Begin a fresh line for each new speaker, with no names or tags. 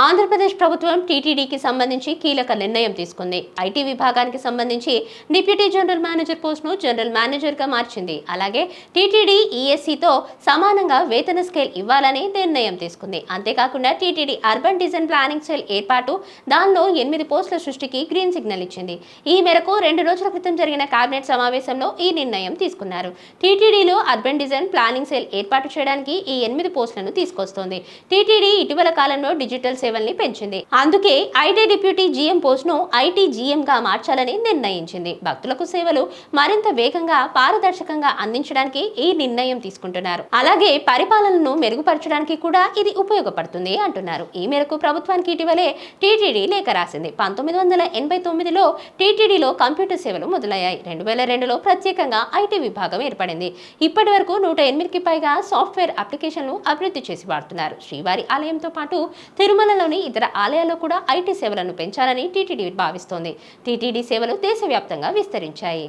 ఆంధ్రప్రదేశ్ ప్రభుత్వం టీటీడీకి సంబంధించి కీలక నిర్ణయం తీసుకుంది. ఐటీ విభాగానికి సంబంధించి డిప్యూటీ జనరల్ మేనేజర్ పోస్ట్ను జనరల్ మేనేజర్గా మార్చింది. అలాగే టీటీడీ ఈఎస్సీతో సమానంగా వేతన స్కేల్ ఇవ్వాలని నిర్ణయం తీసుకుంది. అంతేకాకుండా TTD urban design planning cell ఏర్పాటు, దానిలో 8 పోస్టుల సృష్టికి గ్రీన్ సిగ్నల్ ఇచ్చింది. ఈ మేరకు 2 రోజుల క్రితం జరిగిన కేబినెట్ సమావేశంలో ఈ నిర్ణయం తీసుకున్నారు. టీటీడీలో అర్బన్ డిజైన్ ప్లానింగ్ సెల్ ఏర్పాటు చేయడానికి ఈ 8 పోస్టులను తీసుకొస్తోంది. టీటీడీ ఇటీవల కాలంలో డిజిటల్ సేవల్ని పెంచింది. అందుకే ఐటీ డిప్యూటీ జీఎం పోస్ట్ ను ఐటీ జీఎం గా మార్చాలని నిర్ణయించింది. భక్తులకు సేవలు మరింత వేగంగా, పారదర్శకంగా అందించడానికి ఈ నిర్ణయం తీసుకుంటున్నారు. అలాగే పరిపాలనను మెరుగుపరచడానికి కూడా ఇది ఉపయోగపడుతుంది అంటున్నారు. ఈ మేరకు ప్రభుత్వానికి ఇటీవలే టీటీడీ లేఖ రాసింది. 1989లో టీటీడీలో కంప్యూటర్ సేవలు మొదలయ్యాయి. 2002లో ప్రత్యేకంగా ఐటీ విభాగం ఏర్పడింది. ఇప్పటి వరకు 108కి పైగా సాఫ్ట్వేర్ అప్లికేషన్లు అభివృద్ధి చేసి వాడుతున్నారు. శ్రీవారి ఆలయంతో పాటు తిరుమలలోని ఇతర ఆలయాల్లో కూడా ఐటీ సేవలను పెంచాలని టీటీడీ భావిస్తోంది. టీటీడీ సేవలు దేశవ్యాప్తంగా విస్తరించాయి.